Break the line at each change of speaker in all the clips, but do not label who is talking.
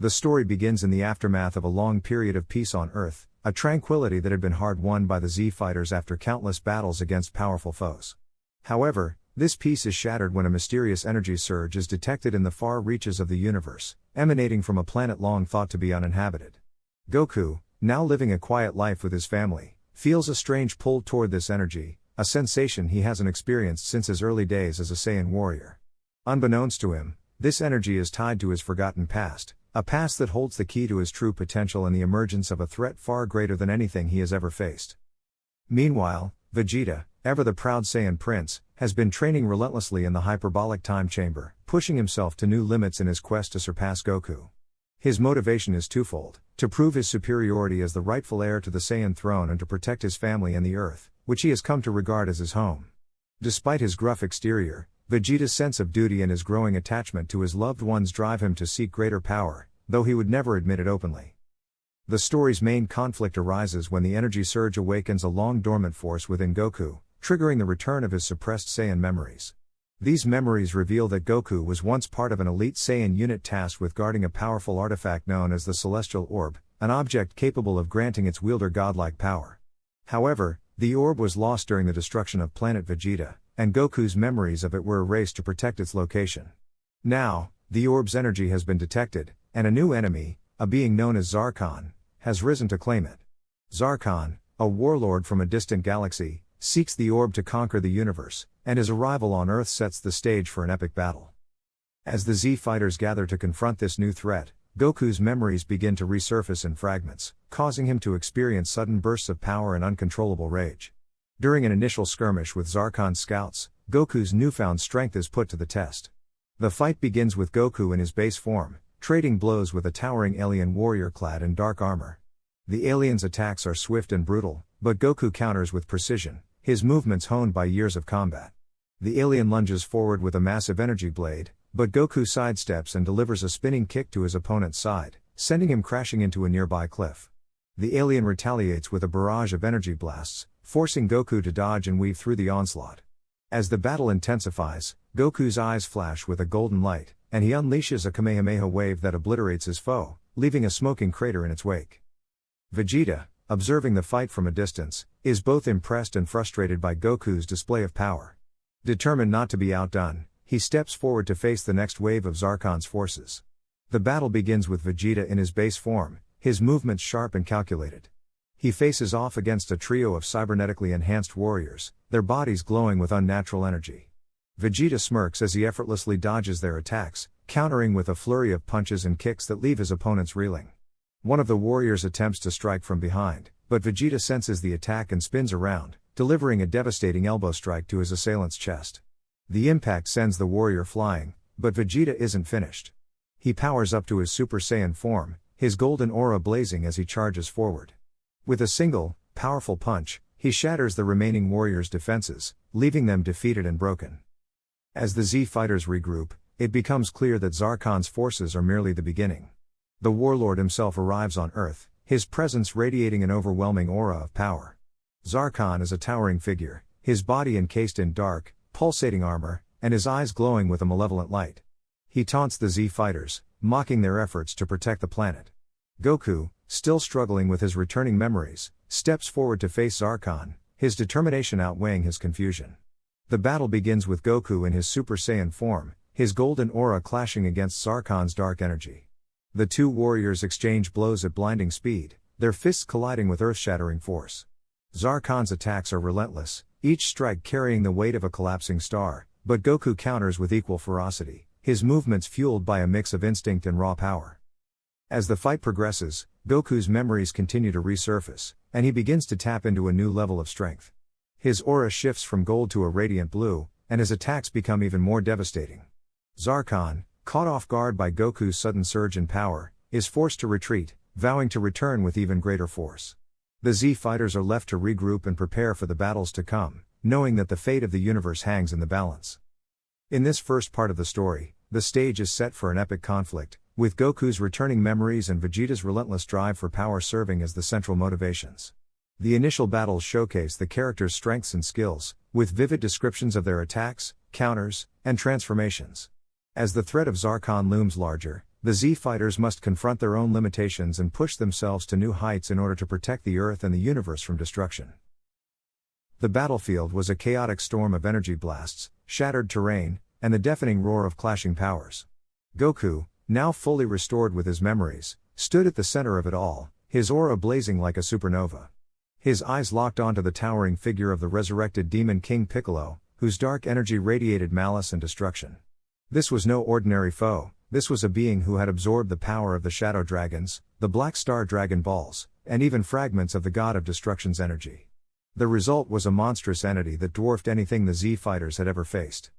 The story begins in the aftermath of a long period of peace on Earth, a tranquility that had been hard-won by the Z fighters after countless battles against powerful foes. However, this peace is shattered when a mysterious energy surge is detected in the far reaches of the universe, emanating from a planet long thought to be uninhabited. Goku, now living a quiet life with his family, feels a strange pull toward this energy, a sensation he hasn't experienced since his early days as a Saiyan warrior. Unbeknownst to him, this energy is tied to his forgotten past, a past that holds the key to his true potential and the emergence of a threat far greater than anything he has ever faced. Meanwhile, Vegeta, ever the proud Saiyan prince, has been training relentlessly in the hyperbolic time chamber, pushing himself to new limits in his quest to surpass Goku. His motivation is twofold: to prove his superiority as the rightful heir to the Saiyan throne and to protect his family and the Earth, which he has come to regard as his home. Despite his gruff exterior, Vegeta's sense of duty and his growing attachment to his loved ones drive him to seek greater power, though he would never admit it openly. The story's main conflict arises when the energy surge awakens a long-dormant force within Goku, triggering the return of his suppressed Saiyan memories. These memories reveal that Goku was once part of an elite Saiyan unit tasked with guarding a powerful artifact known as the Celestial Orb, an object capable of granting its wielder godlike power. However, the orb was lost during the destruction of planet Vegeta, and Goku's memories of it were erased to protect its location. Now, the orb's energy has been detected, and a new enemy, a being known as Zaron, has risen to claim it. Zaron, a warlord from a distant galaxy, seeks the orb to conquer the universe, and his arrival on Earth sets the stage for an epic battle. As the Z fighters gather to confront this new threat, Goku's memories begin to resurface in fragments, causing him to experience sudden bursts of power and uncontrollable rage. During an initial skirmish with Zaron's scouts, Goku's newfound strength is put to the test. The fight begins with Goku in his base form, trading blows with a towering alien warrior clad in dark armor. The alien's attacks are swift and brutal, but Goku counters with precision, his movements honed by years of combat. The alien lunges forward with a massive energy blade, but Goku sidesteps and delivers a spinning kick to his opponent's side, sending him crashing into a nearby cliff. The alien retaliates with a barrage of energy blasts, forcing Goku to dodge and weave through the onslaught. As the battle intensifies, Goku's eyes flash with a golden light, and he unleashes a Kamehameha wave that obliterates his foe, leaving a smoking crater in its wake. Vegeta, observing the fight from a distance, is both impressed and frustrated by Goku's display of power. Determined not to be outdone, he steps forward to face the next wave of Zaron's forces. The battle begins with Vegeta in his base form, his movements sharp and calculated. He faces off against a trio of cybernetically enhanced warriors, their bodies glowing with unnatural energy. Vegeta smirks as he effortlessly dodges their attacks, countering with a flurry of punches and kicks that leave his opponents reeling. One of the warriors attempts to strike from behind, but Vegeta senses the attack and spins around, delivering a devastating elbow strike to his assailant's chest. The impact sends the warrior flying, but Vegeta isn't finished. He powers up to his Super Saiyan form, his golden aura blazing as he charges forward. With a single, powerful punch, he shatters the remaining warriors' defenses, leaving them defeated and broken. As the Z fighters regroup, it becomes clear that Zaron's forces are merely the beginning. The warlord himself arrives on Earth, his presence radiating an overwhelming aura of power. Zaron is a towering figure, his body encased in dark, pulsating armor, and his eyes glowing with a malevolent light. He taunts the Z fighters, mocking their efforts to protect the planet. Goku, still struggling with his returning memories, steps forward to face Zaron, his determination outweighing his confusion. The battle begins with Goku in his Super Saiyan form, his golden aura clashing against Zaron's dark energy. The two warriors exchange blows at blinding speed, their fists colliding with earth-shattering force. Zaron's attacks are relentless, each strike carrying the weight of a collapsing star, but Goku counters with equal ferocity, his movements fueled by a mix of instinct and raw power. As the fight progresses, Goku's memories continue to resurface, and he begins to tap into a new level of strength. His aura shifts from gold to a radiant blue, and his attacks become even more devastating. Zaron, caught off guard by Goku's sudden surge in power, is forced to retreat, vowing to return with even greater force. The Z fighters are left to regroup and prepare for the battles to come, knowing that the fate of the universe hangs in the balance. In this first part of the story, the stage is set for an epic conflict, with Goku's returning memories and Vegeta's relentless drive for power serving as the central motivations. The initial battles showcase the characters' strengths and skills, with vivid descriptions of their attacks, counters, and transformations. As the threat of Zaron looms larger, The Z fighters must confront their own limitations and push themselves to new heights in order to protect the Earth and the universe from destruction. The battlefield was a chaotic storm of energy blasts, shattered terrain, and the deafening roar of clashing powers. Goku, now fully restored with his memories, stood at the center of it all, his aura blazing like a supernova. His eyes locked onto the towering figure of the resurrected Demon King Piccolo, whose dark energy radiated malice and destruction. This was no ordinary foe, this was a being who had absorbed the power of the Shadow Dragons, the Black Star Dragon Balls, and even fragments of the God of Destruction's energy. The result was a monstrous entity that dwarfed anything the Z fighters had ever faced.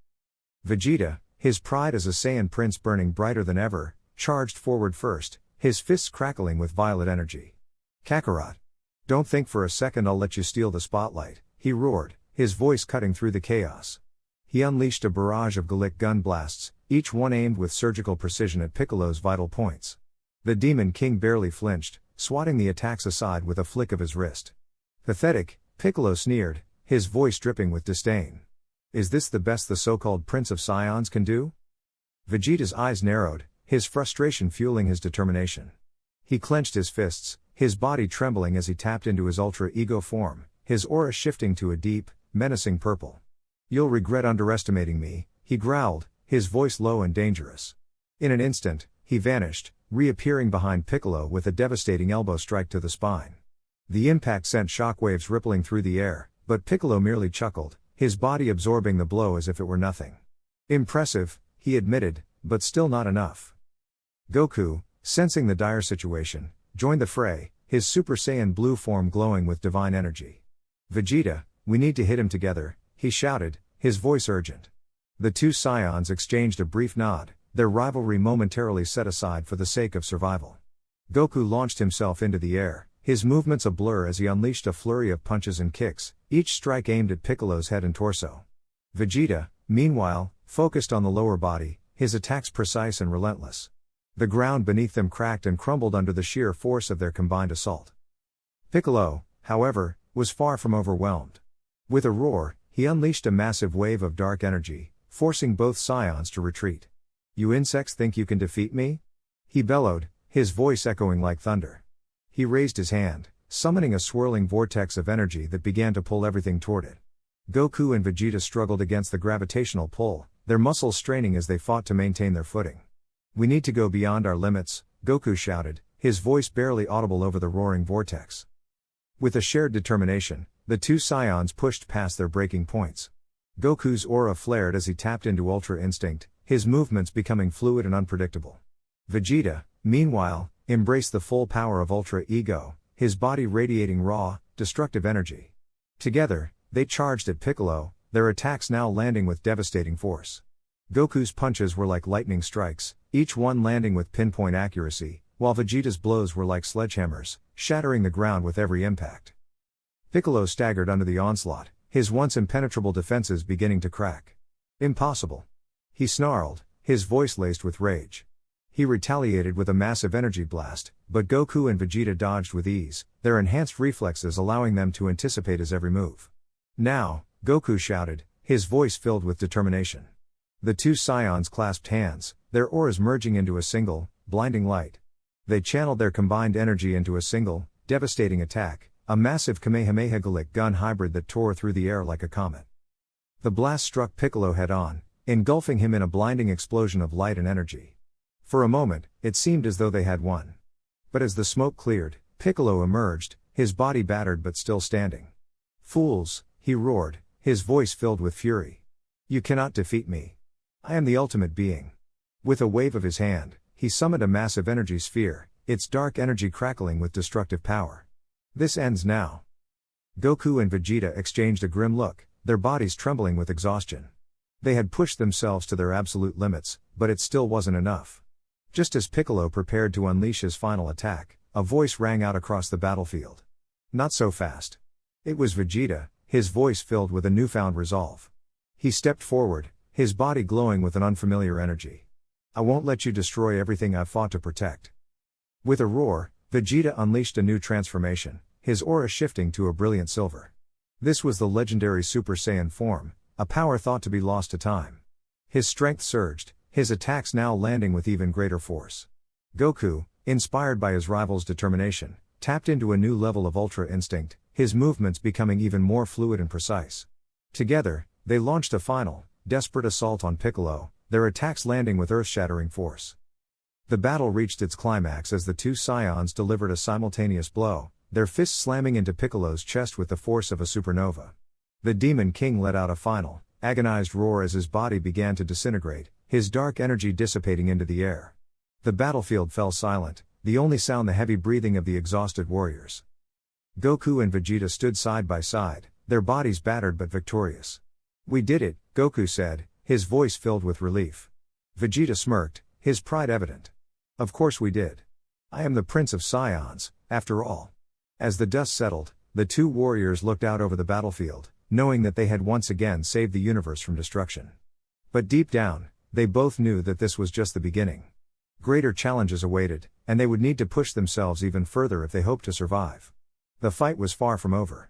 Vegeta, his pride as a Saiyan prince burning brighter than ever, charged forward first, his fists crackling with violet energy. Kakarot. Don't think for a second I'll let you steal the spotlight, he roared, his voice cutting through the chaos. He unleashed a barrage of Gallic gun blasts, each one aimed with surgical precision at Piccolo's vital points. The Demon King barely flinched, swatting the attacks aside with a flick of his wrist. Pathetic, Piccolo sneered, his voice dripping with disdain. Is this the best the so-called Prince of Scions can do? Vegeta's eyes narrowed, his frustration fueling his determination. He clenched his fists, his body trembling as he tapped into his Ultra Ego form, his aura shifting to a deep, menacing purple. You'll regret underestimating me, he growled, his voice low and dangerous. In an instant, he vanished, reappearing behind Piccolo with a devastating elbow strike to the spine. The impact sent shockwaves rippling through the air, but Piccolo merely chuckled, his body absorbing the blow as if it were nothing. Impressive, he admitted, but still not enough. Goku, sensing the dire situation, joined the fray, his Super Saiyan blue form glowing with divine energy. Vegeta, we need to hit him together, he shouted, his voice urgent. The two Scions exchanged a brief nod, their rivalry momentarily set aside for the sake of survival. Goku launched himself into the air, his movements a blur as he unleashed a flurry of punches and kicks, each strike aimed at Piccolo's head and torso. Vegeta, meanwhile, focused on the lower body, his attacks precise and relentless. The ground beneath them cracked and crumbled under the sheer force of their combined assault. Piccolo, however, was far from overwhelmed. With a roar, he unleashed a massive wave of dark energy, forcing both Scions to retreat. You insects think you can defeat me? He bellowed, his voice echoing like thunder. He raised his hand, summoning a swirling vortex of energy that began to pull everything toward it. Goku and Vegeta struggled against the gravitational pull, their muscles straining as they fought to maintain their footing. We need to go beyond our limits, Goku shouted, his voice barely audible over the roaring vortex. With a shared determination, the two Scions pushed past their breaking points. Goku's aura flared as he tapped into Ultra Instinct, his movements becoming fluid and unpredictable. Vegeta, meanwhile, embraced the full power of Ultra Ego, his body radiating raw, destructive energy. Together, they charged at Piccolo, their attacks now landing with devastating force. Goku's punches were like lightning strikes, each one landing with pinpoint accuracy, while Vegeta's blows were like sledgehammers, shattering the ground with every impact. Piccolo staggered under the onslaught, his once impenetrable defenses beginning to crack. Impossible. He snarled, his voice laced with rage. He retaliated with a massive energy blast, but Goku and Vegeta dodged with ease, their enhanced reflexes allowing them to anticipate his every move. Now, Goku shouted, his voice filled with determination. The two Scions clasped hands, their auras merging into a single, blinding light. They channeled their combined energy into a single, devastating attack, a massive Kamehameha Gallic gun hybrid that tore through the air like a comet. The blast struck Piccolo head-on, engulfing him in a blinding explosion of light and energy. For a moment, it seemed as though they had won. But as the smoke cleared, Piccolo emerged, his body battered but still standing. Fools, he roared, his voice filled with fury. You cannot defeat me. I am the ultimate being. With a wave of his hand, he summoned a massive energy sphere, its dark energy crackling with destructive power. This ends now. Goku and Vegeta exchanged a grim look, their bodies trembling with exhaustion. They had pushed themselves to their absolute limits, but it still wasn't enough. Just as Piccolo prepared to unleash his final attack, a voice rang out across the battlefield. Not so fast. It was Vegeta, his voice filled with a newfound resolve. He stepped forward, his body glowing with an unfamiliar energy. I won't let you destroy everything I've fought to protect. With a roar, Vegeta unleashed a new transformation, his aura shifting to a brilliant silver. This was the legendary Super Saiyan form, a power thought to be lost to time. His strength surged, his attacks now landing with even greater force. Goku, inspired by his rival's determination, tapped into a new level of Ultra Instinct, his movements becoming even more fluid and precise. Together, they launched a final, desperate assault on Piccolo, their attacks landing with earth-shattering force. The battle reached its climax as the two scions delivered a simultaneous blow, their fists slamming into Piccolo's chest with the force of a supernova. The Demon King let out a final, agonized roar as his body began to disintegrate, his dark energy dissipating into the air. The battlefield fell silent, the only sound the heavy breathing of the exhausted warriors. Goku and Vegeta stood side by side, their bodies battered but victorious. "We did it," Goku said, his voice filled with relief. Vegeta smirked, his pride evident. "Of course we did. I am the Prince of Scions, after all." As the dust settled, the two warriors looked out over the battlefield, knowing that they had once again saved the universe from destruction. But deep down, they both knew that this was just the beginning. Greater challenges awaited, and they would need to push themselves even further if they hoped to survive. The fight was far from over.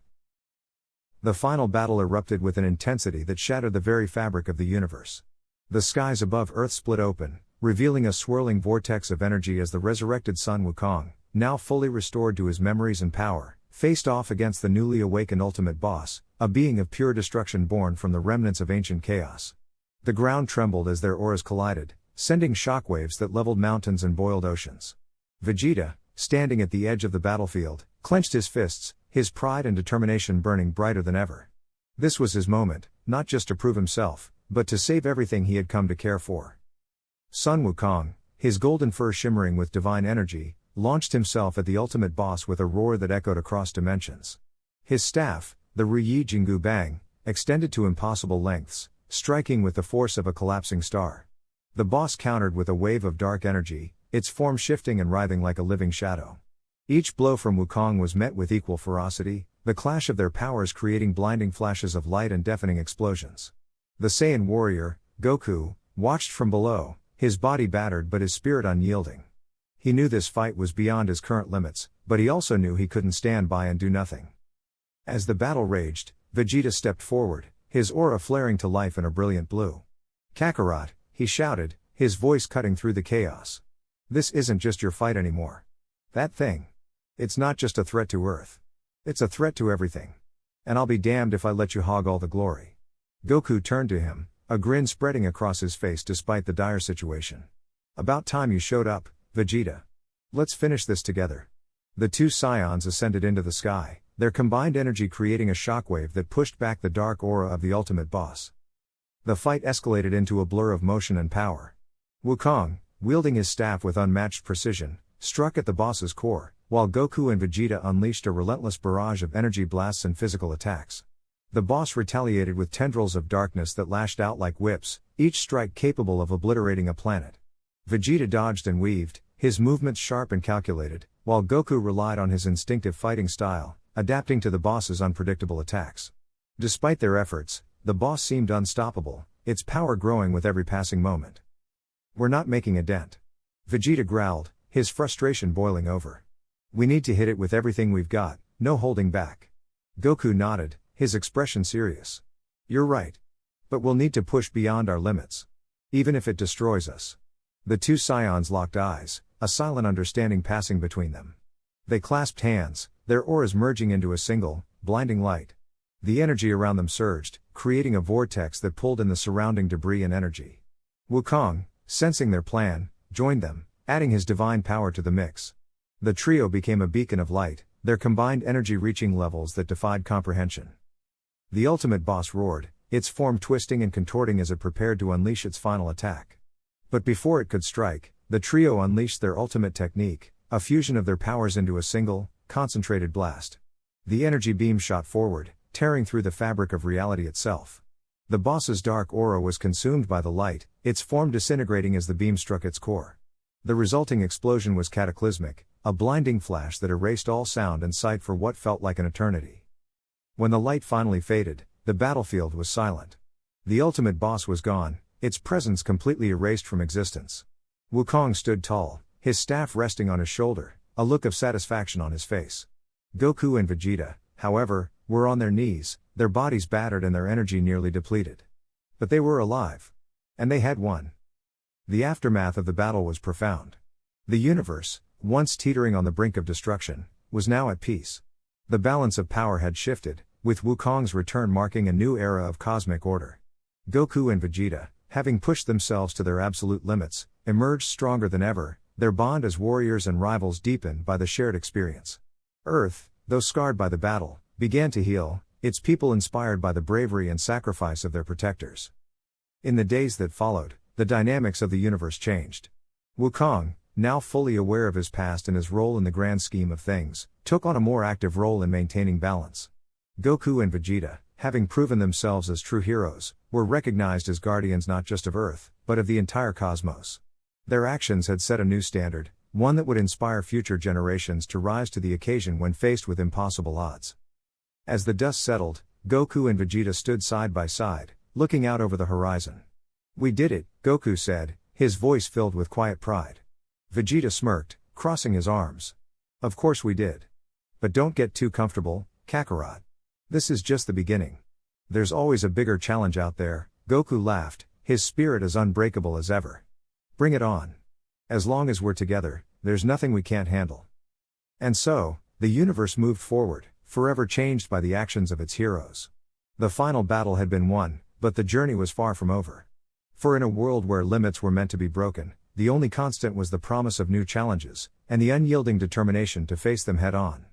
The final battle erupted with an intensity that shattered the very fabric of the universe. The skies above Earth split open, revealing a swirling vortex of energy as the resurrected Sun Wukong, now fully restored to his memories and power, faced off against the newly awakened ultimate boss, a being of pure destruction born from the remnants of ancient chaos. The ground trembled as their auras collided, sending shockwaves that leveled mountains and boiled oceans. Vegeta, standing at the edge of the battlefield, clenched his fists, his pride and determination burning brighter than ever. This was his moment, not just to prove himself, but to save everything he had come to care for. Sun Wukong, his golden fur shimmering with divine energy, launched himself at the ultimate boss with a roar that echoed across dimensions. His staff, the Ruyi Jingu Bang, extended to impossible lengths, striking with the force of a collapsing star. The boss countered with a wave of dark energy, its form shifting and writhing like a living shadow. Each blow from Wukong was met with equal ferocity, the clash of their powers creating blinding flashes of light and deafening explosions. The Saiyan warrior, Goku, watched from below, his body battered but his spirit unyielding. He knew this fight was beyond his current limits, but he also knew he couldn't stand by and do nothing. As the battle raged, Vegeta stepped forward, his aura flaring to life in a brilliant blue. "Kakarot," he shouted, his voice cutting through the chaos. "This isn't just your fight anymore. That thing. It's not just a threat to Earth. It's a threat to everything. And I'll be damned if I let you hog all the glory." Goku turned to him, a grin spreading across his face despite the dire situation. "About time you showed up, Vegeta. Let's finish this together." The two scions ascended into the sky, their combined energy creating a shockwave that pushed back the dark aura of the ultimate boss. The fight escalated into a blur of motion and power. Wukong, wielding his staff with unmatched precision, struck at the boss's core, while Goku and Vegeta unleashed a relentless barrage of energy blasts and physical attacks. The boss retaliated with tendrils of darkness that lashed out like whips, each strike capable of obliterating a planet. Vegeta dodged and weaved, his movements sharp and calculated, while Goku relied on his instinctive fighting style, adapting to the boss's unpredictable attacks. Despite their efforts, the boss seemed unstoppable, its power growing with every passing moment. "We're not making a dent," Vegeta growled, his frustration boiling over. "We need to hit it with everything we've got, no holding back." Goku nodded, his expression serious. "You're right. But we'll need to push beyond our limits. Even if it destroys us." The two scions locked eyes, a silent understanding passing between them. They clasped hands, their auras merging into a single, blinding light. The energy around them surged, creating a vortex that pulled in the surrounding debris and energy. Wukong, sensing their plan, joined them, adding his divine power to the mix. The trio became a beacon of light, their combined energy reaching levels that defied comprehension. The ultimate boss roared, its form twisting and contorting as it prepared to unleash its final attack. But before it could strike, the trio unleashed their ultimate technique, a fusion of their powers into a single, concentrated blast. The energy beam shot forward, tearing through the fabric of reality itself. The boss's dark aura was consumed by the light, its form disintegrating as the beam struck its core. The resulting explosion was cataclysmic, a blinding flash that erased all sound and sight for what felt like an eternity. When the light finally faded, the battlefield was silent. The ultimate boss was gone, its presence completely erased from existence. Wukong stood tall, his staff resting on his shoulder, a look of satisfaction on his face. Goku and Vegeta, however, were on their knees, their bodies battered and their energy nearly depleted. But they were alive. And they had won. The aftermath of the battle was profound. The universe, once teetering on the brink of destruction, was now at peace. The balance of power had shifted, with Wukong's return marking a new era of cosmic order. Goku and Vegeta, having pushed themselves to their absolute limits, emerged stronger than ever, their bond as warriors and rivals deepened by the shared experience. Earth, though scarred by the battle, began to heal, its people inspired by the bravery and sacrifice of their protectors. In the days that followed, the dynamics of the universe changed. Wukong, now fully aware of his past and his role in the grand scheme of things, took on a more active role in maintaining balance. Goku and Vegeta, having proven themselves as true heroes, were recognized as guardians not just of Earth, but of the entire cosmos. Their actions had set a new standard, one that would inspire future generations to rise to the occasion when faced with impossible odds. As the dust settled, Goku and Vegeta stood side by side, looking out over the horizon. "We did it," Goku said, his voice filled with quiet pride. Vegeta smirked, crossing his arms. "Of course we did. But don't get too comfortable, Kakarot. This is just the beginning. There's always a bigger challenge out there," Goku laughed, his spirit as unbreakable as ever. "Bring it on. As long as we're together, there's nothing we can't handle." And so, the universe moved forward, forever changed by the actions of its heroes. The final battle had been won, but the journey was far from over. For in a world where limits were meant to be broken, the only constant was the promise of new challenges, and the unyielding determination to face them head on.